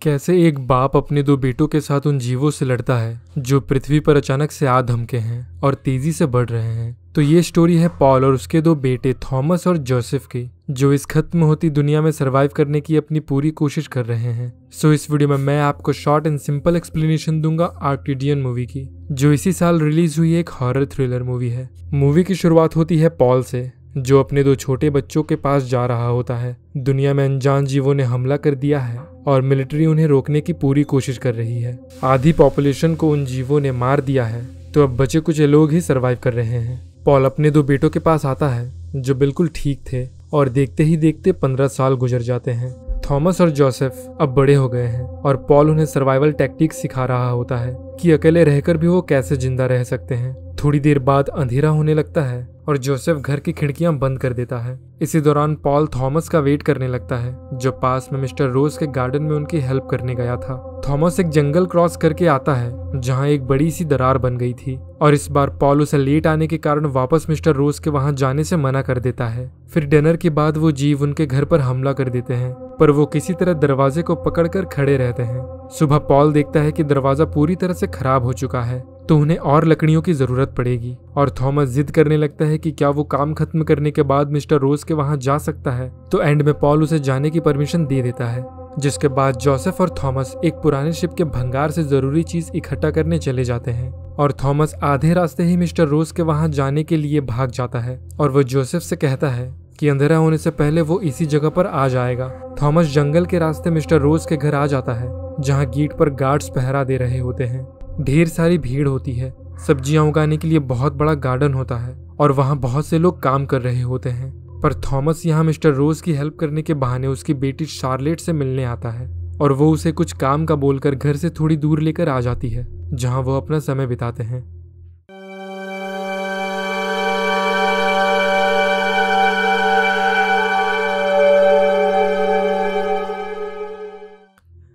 कैसे एक बाप अपने दो बेटों के साथ उन जीवों से लड़ता है जो पृथ्वी पर अचानक से आ धमके हैं और तेजी से बढ़ रहे हैं। तो ये स्टोरी है पॉल और उसके दो बेटे थॉमस और जोसेफ की, जो इस खत्म होती दुनिया में सरवाइव करने की अपनी पूरी कोशिश कर रहे हैं। सो इस वीडियो में मैं आपको शॉर्ट एंड सिंपल एक्सप्लेनेशन दूंगा आर्कटिडियन मूवी की, जो इसी साल रिलीज हुई एक हॉरर थ्रिलर मूवी है। मूवी की शुरुआत होती है पॉल से, जो अपने दो छोटे बच्चों के पास जा रहा होता है। दुनिया में अनजान जीवों ने हमला कर दिया है और मिलिट्री उन्हें रोकने की पूरी कोशिश कर रही है। आधी पॉपुलेशन को उन जीवों ने मार दिया है, तो अब बचे कुछ लोग ही सरवाइव कर रहे हैं। पॉल अपने दो बेटों के पास आता है जो बिल्कुल ठीक थे, और देखते ही देखते 15 साल गुजर जाते हैं। थॉमस और जोसेफ अब बड़े हो गए हैं और पॉल उन्हें सर्वाइवल टैक्टिक्स सिखा रहा होता है कि अकेले रहकर भी वो कैसे जिंदा रह सकते हैं। थोड़ी देर बाद अंधेरा होने लगता है और जोसेफ घर की खिड़कियां बंद कर देता है। इसी दौरान पॉल थॉमस का वेट करने लगता है, जो पास में मिस्टर रोज के गार्डन में उनकी हेल्प करने गया था। थॉमस एक जंगल क्रॉस करके आता है जहां एक बड़ी सी दरार बन गई थी, और इस बार पॉल उसे लेट आने के कारण वापस मिस्टर रोज के वहां जाने से मना कर देता है। फिर डिनर के बाद वो जीव उनके घर पर हमला कर देते हैं, पर वो किसी तरह दरवाजे को पकड़कर खड़े रहते हैं। सुबह पॉल देखता है कि दरवाजा पूरी तरह से खराब हो चुका है, तो उन्हें और लकड़ियों की जरूरत पड़ेगी। और थॉमस जिद करने लगता है कि क्या वो काम खत्म करने के बाद मिस्टर रोज के वहां जा सकता है। तो एंड में पॉल उसे जाने की परमिशन दे देता है, जिसके बाद जोसेफ और थॉमस एक पुराने शिप के भंगार से जरूरी चीज इकट्ठा करने चले जाते हैं। और थॉमस आधे रास्ते ही मिस्टर रोज के वहां जाने के लिए भाग जाता है, और वो जोसेफ से कहता है कि अंधेरा होने से पहले वो इसी जगह पर आ जाएगा। थॉमस जंगल के रास्ते मिस्टर रोज के घर आ जाता है, जहाँ गेट पर गार्ड्स पहरा दे रहे होते हैं। ढेर सारी भीड़ होती है। सब्जियां उगाने के लिए बहुत बड़ा गार्डन होता है और वहाँ बहुत से लोग काम कर रहे होते हैं। पर थॉमस यहाँ मिस्टर रोज की हेल्प करने के बहाने उसकी बेटी शार्लेट से मिलने आता है, और वो उसे कुछ काम का बोलकर घर से थोड़ी दूर लेकर आ जाती है, जहाँ वो अपना समय बिताते हैं।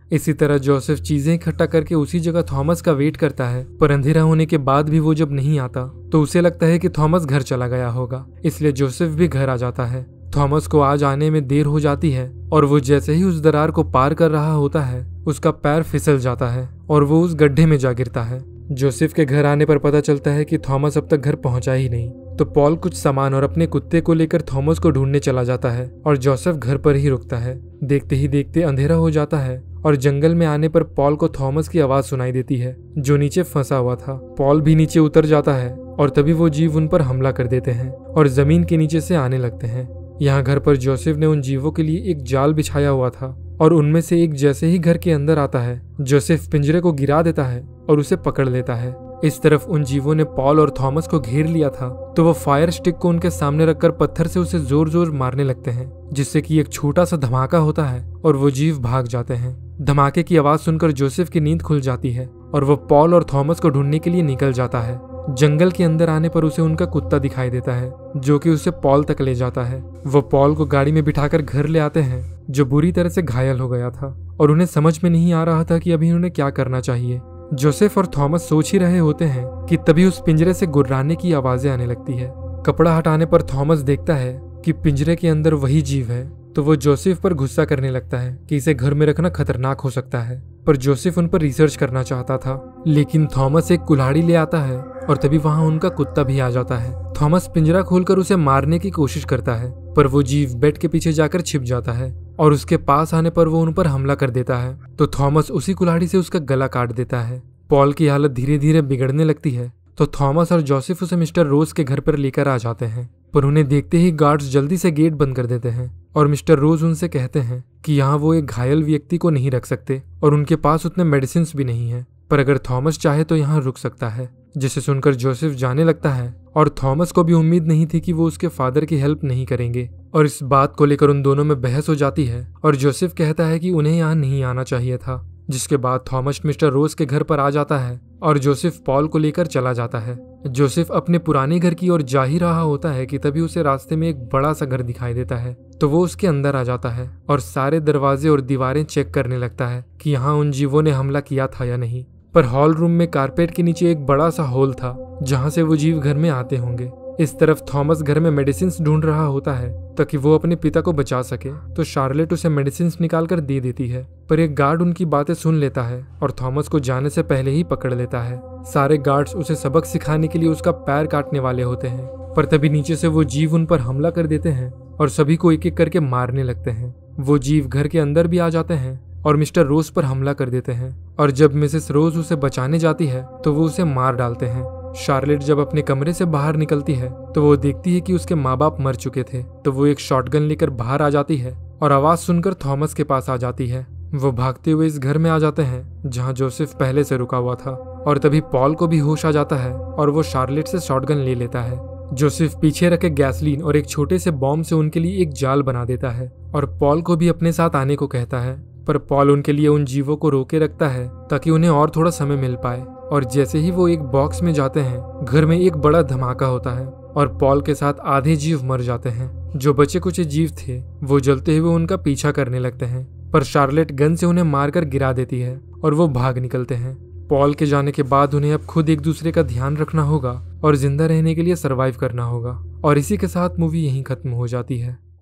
इसी तरह जोसेफ चीजें इकट्ठा करके उसी जगह थॉमस का वेट करता है, पर अंधेरा होने के बाद भी वो जब नहीं आता तो उसे लगता है कि थॉमस घर चला गया होगा, इसलिए जोसेफ भी घर आ जाता है। थॉमस को आज आने में देर हो जाती है, और वो जैसे ही उस दरार को पार कर रहा होता है, उसका पैर फिसल जाता है और वो उस गड्ढे में जा गिरता है। जोसेफ के घर आने पर पता चलता है कि थॉमस अब तक घर पहुंचा ही नहीं, तो पॉल कुछ सामान और अपने कुत्ते को लेकर थॉमस को ढूंढने चला जाता है, और जोसेफ घर पर ही रुकता है। देखते ही देखते अंधेरा हो जाता है, और जंगल में आने पर पॉल को थॉमस की आवाज सुनाई देती है, जो नीचे फंसा हुआ था। पॉल भी नीचे उतर जाता है, और तभी वो जीव उन पर हमला कर देते हैं और जमीन के नीचे से आने लगते हैं। यहाँ घर पर जोसेफ ने उन जीवों के लिए एक जाल बिछाया हुआ था, और उनमें से एक जैसे ही घर के अंदर आता है, जोसेफ पिंजरे को गिरा देता है और उसे पकड़ लेता है। इस तरफ उन जीवों ने पॉल और थॉमस को घेर लिया था, तो वो फायर स्टिक को उनके सामने रखकर पत्थर से उसे जोर जोर मारने लगते हैं, जिससे कि एक छोटा सा धमाका होता है और वो जीव भाग जाते हैं। धमाके की आवाज सुनकर जोसेफ की नींद खुल जाती है और वो पॉल और थॉमस को ढूंढने के लिए निकल जाता है। जंगल के अंदर आने पर उसे उनका कुत्ता दिखाई देता है, जो कि उसे पॉल तक ले जाता है। वो पॉल को गाड़ी में बिठाकर घर ले आते हैं, जो बुरी तरह से घायल हो गया था, और उन्हें समझ में नहीं आ रहा था कि अभी उन्हें क्या करना चाहिए। जोसेफ और थॉमस सोच ही रहे होते हैं कि तभी उस पिंजरे से गुर्राने की आवाजें आने लगती है। कपड़ा हटाने पर थॉमस देखता है कि पिंजरे के अंदर वही जीव है, तो वो जोसेफ पर गुस्सा करने लगता है कि इसे घर में रखना खतरनाक हो सकता है। पर जोसेफ उन पर रिसर्च करना चाहता था, लेकिन थॉमस एक कुल्हाड़ी ले आता है, और तभी वहां उनका कुत्ता भी आ जाता है। थॉमस पिंजरा खोलकर उसे मारने की कोशिश करता है, पर वो जीव बेड के पीछे जाकर छिप जाता है, और उसके पास आने पर वो उन पर हमला कर देता है। तो थॉमस उसी कुल्हाड़ी से उसका गला काट देता है। पॉल की हालत धीरे धीरे बिगड़ने लगती है, तो थॉमस और जोसेफ उसे मिस्टर रोज के घर पर लेकर आ जाते हैं, पर उन्हें देखते ही गार्ड्स जल्दी से गेट बंद कर देते हैं, और मिस्टर रोज उनसे कहते हैं कि यहाँ वो एक घायल व्यक्ति को नहीं रख सकते, और उनके पास उतने मेडिसिन भी नहीं है, पर अगर थॉमस चाहे तो यहाँ रुक सकता है। जिसे सुनकर जोसेफ जाने लगता है, और थॉमस को भी उम्मीद नहीं थी कि वो उसके फादर की हेल्प नहीं करेंगे, और इस बात को लेकर उन दोनों में बहस हो जाती है, और जोसेफ कहता है कि उन्हें यहाँ नहीं आना चाहिए था। जिसके बाद थॉमस मिस्टर रोज के घर पर आ जाता है, और जोसेफ पॉल को लेकर चला जाता है। जोसेफ अपने पुराने घर की ओर जा ही रहा होता है कि तभी उसे रास्ते में एक बड़ा सा घर दिखाई देता है, तो वो उसके अंदर आ जाता है और सारे दरवाजे और दीवारें चेक करने लगता है कि यहाँ उन जीवों ने हमला किया था या नहीं। पर हॉल रूम में कारपेट के नीचे एक बड़ा सा होल था, जहाँ से वो जीव घर में आते होंगे। इस तरफ थॉमस घर में मेडिसिन ढूंढ रहा होता है ताकि वो अपने पिता को बचा सके, तो शार्लेट उसे मेडिसिन निकाल कर दे देती है। पर एक गार्ड उनकी बातें सुन लेता है और थॉमस को जाने से पहले ही पकड़ लेता है। सारे गार्ड्स उसे सबक सिखाने के लिए उसका पैर काटने वाले होते हैं, पर तभी नीचे से वो जीव उन पर हमला कर देते हैं और सभी को एक एक करके मारने लगते हैं। वो जीव घर के अंदर भी आ जाते हैं और मिस्टर रोज पर हमला कर देते हैं, और जब मिसेस रोज उसे बचाने जाती है तो वो उसे मार डालते हैं। शार्लेट जब अपने कमरे से बाहर निकलती है तो वो देखती है कि उसके माँ बाप मर चुके थे, तो वो एक शॉटगन लेकर बाहर आ जाती है और आवाज सुनकर थॉमस के पास आ जाती है। वो भागते हुए इस घर में आ जाते हैं जहाँ जोसेफ पहले से रुका हुआ था, और तभी पॉल को भी होश आ जाता है और वो शार्लेट से शॉटगन ले लेता है। जोसेफ पीछे रखे गैसलीन और एक छोटे से बॉम्ब से उनके लिए एक जाल बना देता है और पॉल को भी अपने साथ आने को कहता है, पर पॉल उनके लिए उन जीवों को रोके रखता है ताकि उन्हें और थोड़ा समय मिल पाए। और जैसे ही वो एक बॉक्स में जाते हैं, घर में एक बड़ा धमाका होता है और पॉल के साथ आधे जीव मर जाते हैं। जो बचे कुछ जीव थे वो जलते हुए उनका पीछा करने लगते हैं, पर शार्लेट गन से उन्हें मारकर गिरा देती है और वो भाग निकलते हैं। पॉल के जाने के बाद उन्हें अब खुद एक दूसरे का ध्यान रखना होगा और जिंदा रहने के लिए सरवाइव करना होगा। और इसी के साथ मूवी यहीं खत्म हो जाती है।